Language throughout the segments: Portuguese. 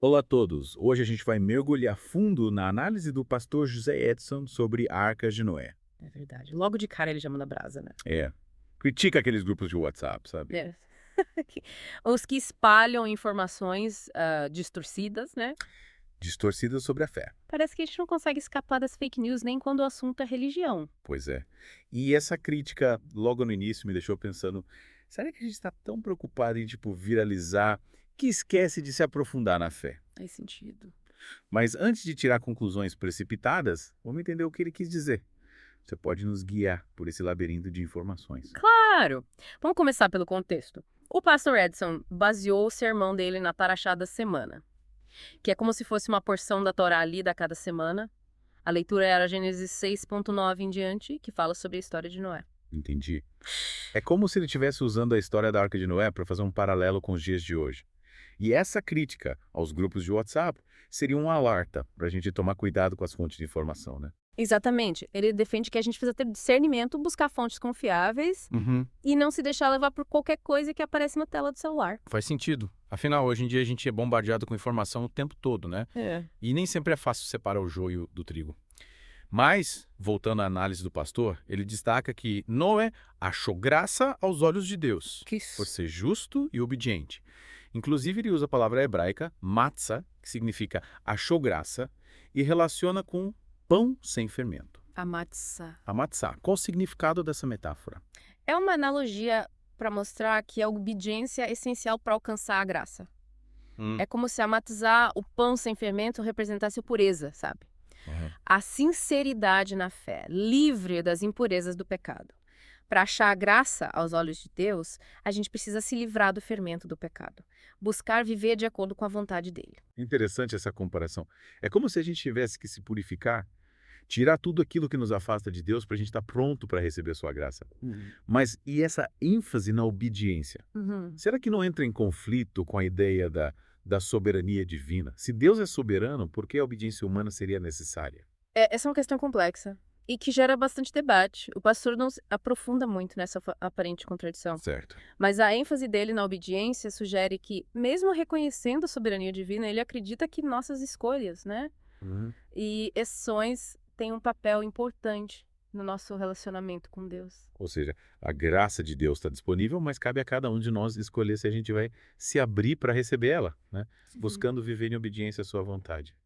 Olá a todos! Hoje a gente vai mergulhar fundo na análise do pastor José Edson sobre a Arca de Noé. É verdade. Logo de cara ele já manda brasa, né? É, critica aqueles grupos de WhatsApp, sabe? É. Os que espalham informações, distorcidas, né? Distorcidas sobre a fé. Parece que a gente não consegue escapar das fake news nem quando o assunto é religião. Pois é. E essa crítica, logo no início, me deixou pensando, será que a gente está tão preocupado em, viralizar, que esquece de se aprofundar na fé? Faz sentido. Mas antes de tirar conclusões precipitadas, vamos entender o que ele quis dizer. Você pode nos guiar por esse labirinto de informações. Claro! Vamos começar pelo contexto. O pastor Edson baseou o sermão dele na Paraxá da semana, que é como se fosse uma porção da Torá lida a cada semana. A leitura era Gênesis 6:9 em diante, que fala sobre a história de Noé. Entendi. É como se ele estivesse usando a história da Arca de Noé para fazer um paralelo com os dias de hoje. E essa crítica aos grupos de WhatsApp seria um alerta para a gente tomar cuidado com as fontes de informação, né? Exatamente. Ele defende que a gente precisa ter discernimento, buscar fontes confiáveis Uhum. e não se deixar levar por qualquer coisa que aparece na tela do celular. Faz sentido. Afinal, hoje em dia a gente é bombardeado com informação o tempo todo, né? É. E nem sempre é fácil separar o joio do trigo. Mas, voltando à análise do pastor, ele destaca que Noé achou graça aos olhos de Deus, por ser justo e obediente. Inclusive, ele usa a palavra hebraica matzah, que significa achou graça, e relaciona com pão sem fermento. A matzah. A matzah. Qual o significado dessa metáfora? É uma analogia para mostrar que a obediência é essencial para alcançar a graça. Hum. É como se a matzah, o pão sem fermento, representasse a pureza, sabe? Uhum. A sinceridade na fé, livre das impurezas do pecado. Para achar a graça aos olhos de Deus, a gente precisa se livrar do fermento do pecado. Buscar viver de acordo com a vontade dele. Interessante essa comparação. É como se a gente tivesse que se purificar, tirar tudo aquilo que nos afasta de Deus para a gente estar pronto para receber sua graça. Mas e essa ênfase na obediência? Uhum. Será que não entra em conflito com a ideia da soberania divina? Se Deus é soberano, por que a obediência humana seria necessária? Essa é uma questão complexa e que gera bastante debate. O pastor não se aprofunda muito nessa aparente contradição. Certo. Mas a ênfase dele na obediência sugere que, mesmo reconhecendo a soberania divina, ele acredita que nossas escolhas, né, Uhum. e ações têm um papel importante no nosso relacionamento com Deus. Ou seja, a graça de Deus está disponível, mas cabe a cada um de nós escolher se a gente vai se abrir para receber ela, né? Buscando viver em obediência à sua vontade.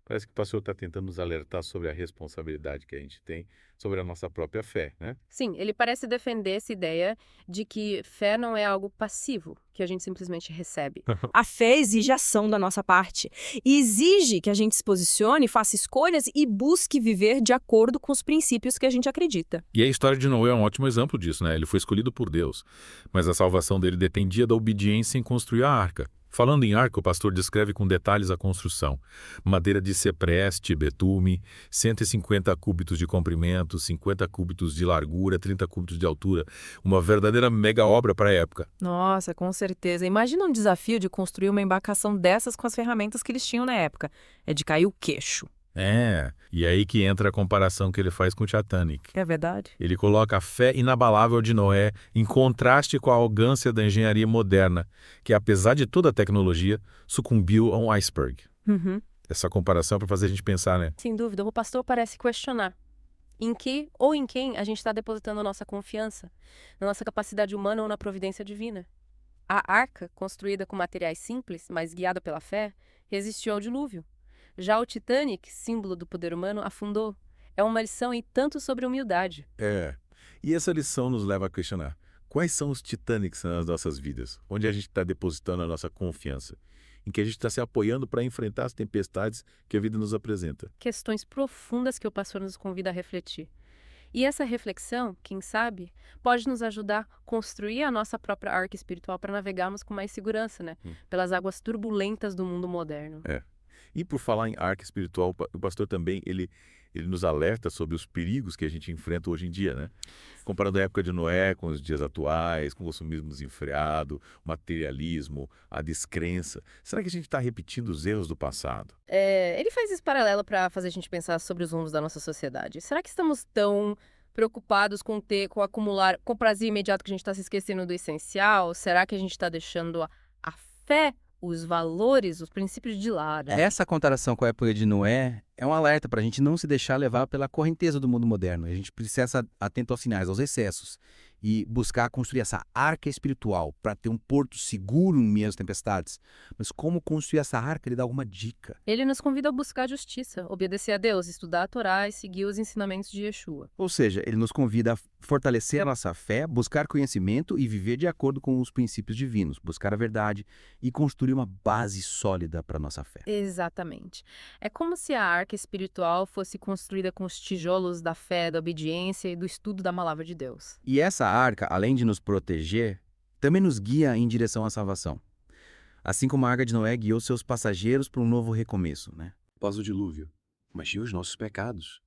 Parece que o pastor está tentando nos alertar sobre a responsabilidade que a gente tem sobre a nossa própria fé, né? Sim, ele parece defender essa ideia de que fé não é algo passivo, que a gente simplesmente recebe. A fé exige ação da nossa parte e exige que a gente se posicione, faça escolhas e busque viver de acordo com os princípios que a gente acredita. E a história de Noé é um ótimo exemplo disso, né? Ele foi escolhido por Deus, mas a salvação dele dependia da obediência em construir a arca. Falando em arca, o pastor descreve com detalhes a construção. Madeira de cipreste, betume, 150 cúbitos de comprimento, 50 cúbitos de largura, 30 cúbitos de altura. Uma verdadeira mega obra para a época. Nossa, com certeza. Imagina um desafio de construir uma embarcação dessas com as ferramentas que eles tinham na época. É de cair o queixo. É, e aí que entra a comparação que ele faz com o Titanic. É verdade? Ele coloca a fé inabalável de Noé em contraste com a arrogância da engenharia moderna, que apesar de toda a tecnologia, sucumbiu a um iceberg. Uhum. Essa comparação é para fazer a gente pensar, né? Sem dúvida, o pastor parece questionar em que ou em quem a gente está depositando a nossa confiança, na nossa capacidade humana ou na providência divina. A arca, construída com materiais simples, mas guiada pela fé, resistiu ao dilúvio. Já o Titanic, símbolo do poder humano, afundou. É uma lição e tanto sobre humildade. É. E essa lição nos leva a questionar: quais são os Titanics nas nossas vidas? Onde a gente está depositando a nossa confiança? Em que a gente está se apoiando para enfrentar as tempestades que a vida nos apresenta? Questões profundas que o pastor nos convida a refletir. E essa reflexão, quem sabe, pode nos ajudar a construir a nossa própria arca espiritual para navegarmos com mais segurança, né? Pelas águas turbulentas do mundo moderno. É. E por falar em arca espiritual, o pastor também, ele nos alerta sobre os perigos que a gente enfrenta hoje em dia, né? Comparando a época de Noé com os dias atuais, com o consumismo desenfreado, o materialismo, a descrença. Será que a gente está repetindo os erros do passado? Ele faz esse paralelo para fazer a gente pensar sobre os rumos da nossa sociedade. Será que estamos tão preocupados com acumular, com o prazer imediato que a gente está se esquecendo do essencial? Será que a gente está deixando a fé os valores, os princípios de lá, né? Essa comparação com a época de Noé é um alerta para a gente não se deixar levar pela correnteza do mundo moderno. A gente precisa estar atento aos sinais, aos excessos e buscar construir essa arca espiritual para ter um porto seguro em meio às tempestades. Mas como construir essa arca? Ele dá alguma dica. Ele nos convida a buscar a justiça, obedecer a Deus, estudar a Torá e seguir os ensinamentos de Yeshua. Ou seja, ele nos convida a fortalecer a nossa fé, buscar conhecimento e viver de acordo com os princípios divinos, buscar a verdade e construir uma base sólida para a nossa fé. Exatamente. É como se a arca espiritual fosse construída com os tijolos da fé, da obediência e do estudo da palavra de Deus. E essa arca, além de nos proteger, também nos guia em direção à salvação. Assim como a arca de Noé guiou seus passageiros para um novo recomeço, né? Após o dilúvio, mas e os nossos pecados?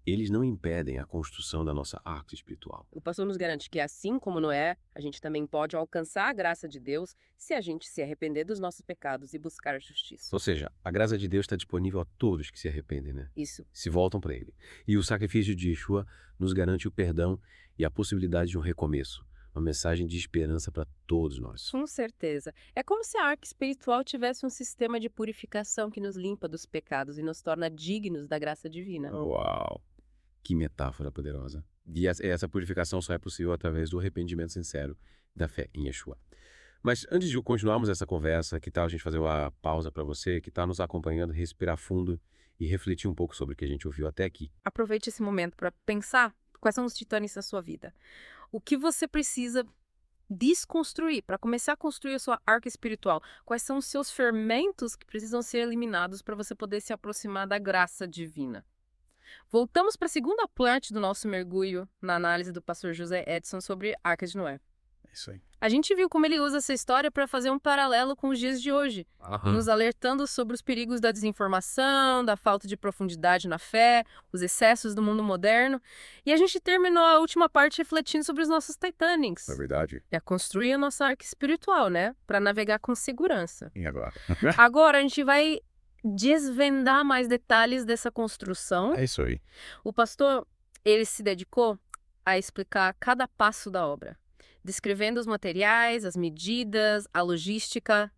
Eles não impedem a construção da nossa arca espiritual. O pastor nos garante que, assim como Noé, a gente também pode alcançar a graça de Deus se a gente se arrepender dos nossos pecados e buscar a justiça. Ou seja, a graça de Deus está disponível a todos que se arrependem, né? Isso. Se voltam para Ele. E o sacrifício de Yeshua nos garante o perdão e a possibilidade de um recomeço. Uma mensagem de esperança para todos nós. Com certeza. É como se a arca espiritual tivesse um sistema de purificação que nos limpa dos pecados e nos torna dignos da graça divina. Uau! Que metáfora poderosa. E essa purificação só é possível através do arrependimento sincero da fé em Yeshua. Mas antes de continuarmos essa conversa, que tal a gente fazer uma pausa para você que está nos acompanhando, respirar fundo e refletir um pouco sobre o que a gente ouviu até aqui. Aproveite esse momento para pensar quais são os titãs da sua vida. O que você precisa desconstruir para começar a construir a sua arca espiritual? Quais são os seus fermentos que precisam ser eliminados para você poder se aproximar da graça divina? Voltamos para a segunda parte do nosso mergulho na análise do pastor José Edson sobre a Arca de Noé. É isso aí. A gente viu como ele usa essa história para fazer um paralelo com os dias de hoje, nos alertando sobre os perigos da desinformação, da falta de profundidade na fé, os excessos do mundo moderno. E a gente terminou a última parte refletindo sobre os nossos Titanics. É verdade. É construir a nossa arca espiritual, né? Para navegar com segurança. E agora? Agora a gente vai desvendar mais detalhes dessa construção. É isso aí. O pastor, ele se dedicou a explicar cada passo da obra, descrevendo os materiais, as medidas, a logística.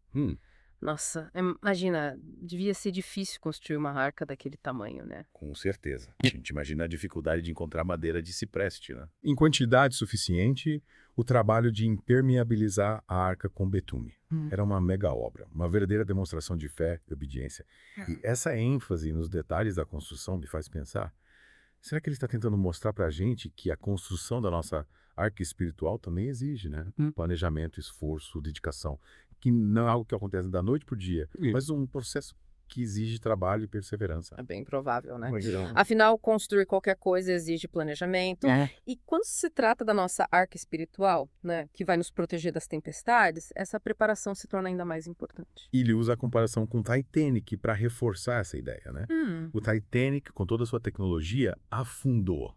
Nossa, imagina, devia ser difícil construir uma arca daquele tamanho, né? Com certeza. A gente imagina a dificuldade de encontrar madeira de cipreste, né? Em quantidade suficiente, o trabalho de impermeabilizar a arca com betume. Era uma mega obra, uma verdadeira demonstração de fé e obediência. E essa ênfase nos detalhes da construção me faz pensar, será que ele está tentando mostrar para a gente que a construção da nossa arca espiritual também exige, né? Planejamento, esforço, dedicação, que não é algo que acontece da noite para o dia, mas um processo que exige trabalho e perseverança. É bem provável, né? Então, Afinal, construir qualquer coisa exige planejamento. E quando se trata da nossa arca espiritual, né, que vai nos proteger das tempestades, essa preparação se torna ainda mais importante. E ele usa a comparação com o Titanic para reforçar essa ideia, né? O Titanic, com toda a sua tecnologia, afundou.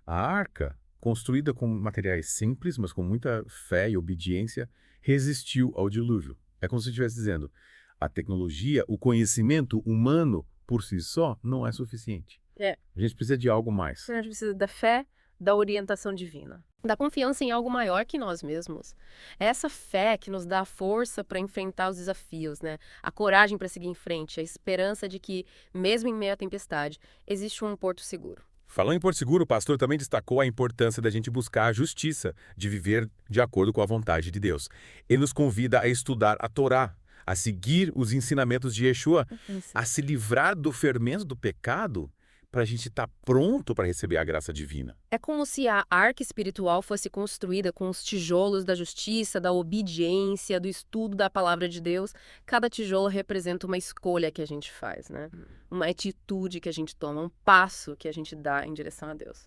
A arca, construída com materiais simples, mas com muita fé e obediência, resistiu ao dilúvio. É como se estivesse dizendo, a tecnologia, o conhecimento humano por si só não é suficiente. A gente precisa de algo mais. A gente precisa da fé, da orientação divina, da confiança em algo maior que nós mesmos. É essa fé que nos dá a força para enfrentar os desafios, né? A coragem para seguir em frente, a esperança de que, mesmo em meio à tempestade, existe um porto seguro. falando em Porto Seguro, o pastor também destacou a importância da gente buscar a justiça, de viver de acordo com a vontade de Deus. Ele nos convida a estudar a Torá, a seguir os ensinamentos de Yeshua, a se livrar do fermento do pecado, para a gente estar pronto para receber a graça divina. É como se a arca espiritual fosse construída com os tijolos da justiça, da obediência, do estudo da palavra de Deus. Cada tijolo representa uma escolha que a gente faz, né? Uma atitude que a gente toma, um passo que a gente dá em direção a Deus.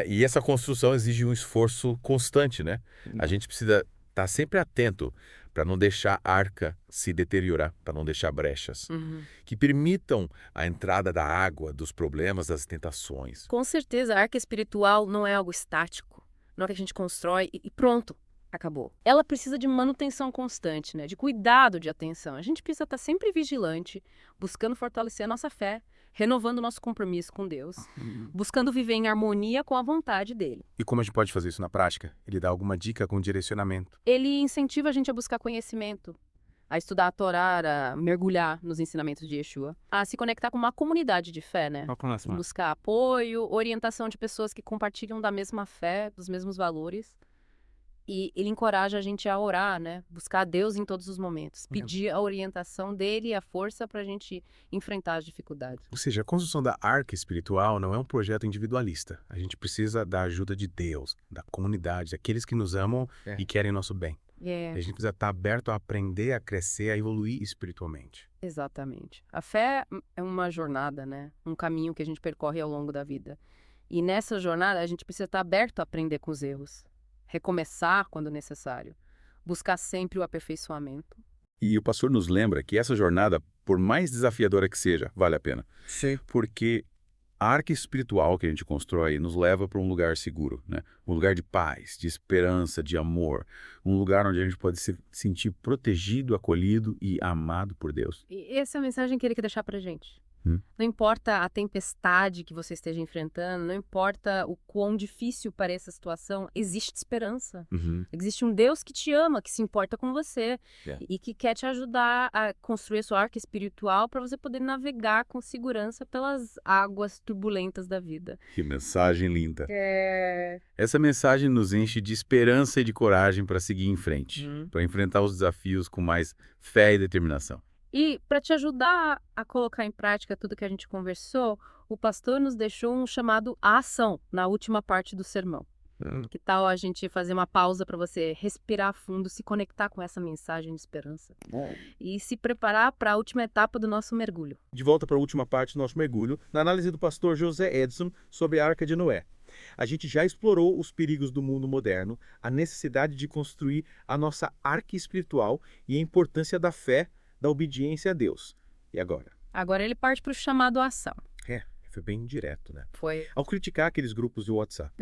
E essa construção exige um esforço constante, né? A gente precisa estar sempre atento para não deixar a arca se deteriorar, para não deixar brechas, que permitam a entrada da água, dos problemas, das tentações. Com certeza, a arca espiritual não é algo estático, não é que a gente constrói e pronto, acabou. Ela precisa de manutenção constante, né? De cuidado, de atenção. A gente precisa estar sempre vigilante, buscando fortalecer a nossa fé, renovando o nosso compromisso com Deus, buscando viver em harmonia com a vontade dele. E como a gente pode fazer isso na prática? Ele dá alguma dica com direcionamento. Ele incentiva a gente a buscar conhecimento, a estudar a Torá, a mergulhar nos ensinamentos de Yeshua, a se conectar com uma comunidade de fé, né? Buscar apoio, orientação de pessoas que compartilham da mesma fé, dos mesmos valores. E ele encoraja a gente a orar, né? Buscar a Deus em todos os momentos. Pedir a orientação dele e a força para a gente enfrentar as dificuldades. Ou seja, a construção da arca espiritual não é um projeto individualista. A gente precisa da ajuda de Deus, da comunidade, daqueles que nos amam e querem nosso bem. A gente precisa estar aberto a aprender, a crescer, a evoluir espiritualmente. Exatamente. A fé é uma jornada, né? Um caminho que a gente percorre ao longo da vida. E nessa jornada a gente precisa estar aberto a aprender com os erros. Recomeçar quando necessário, buscar sempre o aperfeiçoamento. E o pastor nos lembra que essa jornada, por mais desafiadora que seja, vale a pena. Sim. Porque a arca espiritual que a gente constrói nos leva para um lugar seguro, né? Um lugar de paz, de esperança, de amor. Um lugar onde a gente pode se sentir protegido, acolhido e amado por Deus. E essa é a mensagem que ele quer deixar pra gente. Não importa a tempestade que você esteja enfrentando, não importa o quão difícil pareça a situação, existe esperança. Existe um Deus que te ama, que se importa com você e que quer te ajudar a construir a sua arca espiritual para você poder navegar com segurança pelas águas turbulentas da vida. Que mensagem linda. Essa mensagem nos enche de esperança e de coragem para seguir em frente, para enfrentar os desafios com mais fé e determinação. E para te ajudar a colocar em prática tudo que a gente conversou, o pastor nos deixou um chamado à ação na última parte do sermão. Que tal a gente fazer uma pausa para você respirar fundo, se conectar com essa mensagem de esperança e se preparar para a última etapa do nosso mergulho. De volta para a última parte do nosso mergulho, na análise do pastor José Edson sobre a Arca de Noé. A gente já explorou os perigos do mundo moderno, a necessidade de construir a nossa arca espiritual e a importância da fé, da obediência a Deus. E agora? Agora ele parte para o chamado à ação. Foi bem direto, né? Foi. Ao criticar aqueles grupos de WhatsApp.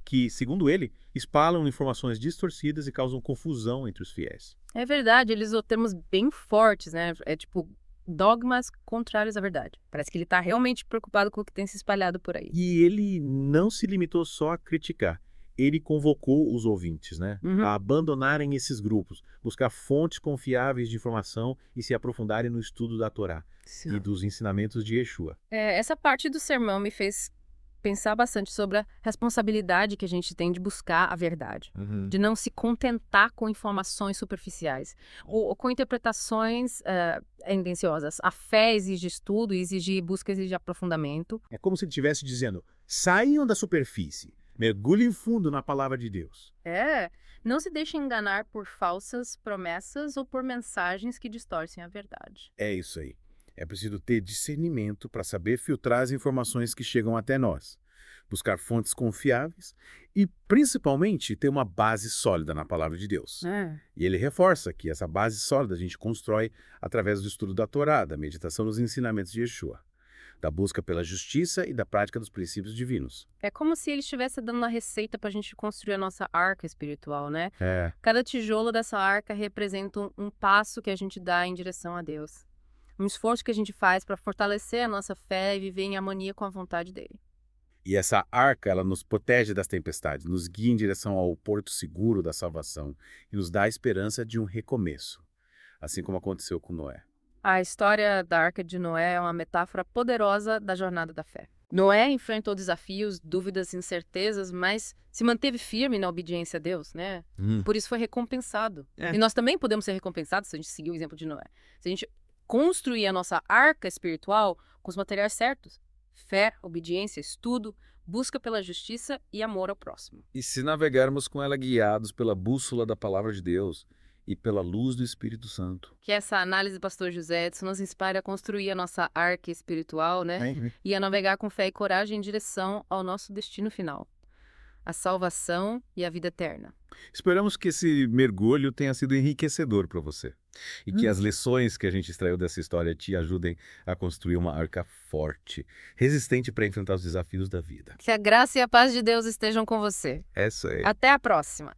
que, segundo ele, espalham informações distorcidas e causam confusão entre os fiéis. É verdade, ele usou termos bem fortes, né? É tipo dogmas contrários à verdade. Parece que ele está realmente preocupado com o que tem se espalhado por aí. E ele não se limitou só a criticar. Ele convocou os ouvintes, né, a abandonarem esses grupos, buscar fontes confiáveis de informação e se aprofundarem no estudo da Torá e dos ensinamentos de Yeshua. Essa parte do sermão me fez pensar bastante sobre a responsabilidade que a gente tem de buscar a verdade, de não se contentar com informações superficiais ou com interpretações tendenciosas. A fé exige estudo, exige busca, exige aprofundamento. É como se ele estivesse dizendo, saiam da superfície. Mergulhem fundo na palavra de Deus. Não se deixe enganar por falsas promessas ou por mensagens que distorcem a verdade. É isso aí. É preciso ter discernimento para saber filtrar as informações que chegam até nós, buscar fontes confiáveis e, principalmente, ter uma base sólida na palavra de Deus. E ele reforça que essa base sólida a gente constrói através do estudo da Torá, da meditação nos ensinamentos de Yeshua, da busca pela justiça e da prática dos princípios divinos. É como se ele estivesse dando uma receita para a gente construir a nossa arca espiritual, né? É. Cada tijolo dessa arca representa um passo que a gente dá em direção a Deus. Um esforço que a gente faz para fortalecer a nossa fé e viver em harmonia com a vontade dele. E essa arca, ela nos protege das tempestades, nos guia em direção ao porto seguro da salvação e nos dá a esperança de um recomeço, assim como aconteceu com Noé. A história da Arca de Noé é uma metáfora poderosa da jornada da fé. Noé enfrentou desafios, dúvidas, incertezas, mas se manteve firme na obediência a Deus, né? Por isso foi recompensado. E nós também podemos ser recompensados se a gente seguir o exemplo de Noé. Se a gente construir a nossa arca espiritual com os materiais certos. Fé, obediência, estudo, busca pela justiça e amor ao próximo. E se navegarmos com ela guiados pela bússola da palavra de Deus e pela luz do Espírito Santo. Que essa análise do pastor José Edson nos inspire a construir a nossa arca espiritual, né? E a navegar com fé e coragem em direção ao nosso destino final. A salvação e a vida eterna. Esperamos que esse mergulho tenha sido enriquecedor para você. E que as lições que a gente extraiu dessa história te ajudem a construir uma arca forte, resistente para enfrentar os desafios da vida. Que a graça e a paz de Deus estejam com você. É isso aí. Até a próxima.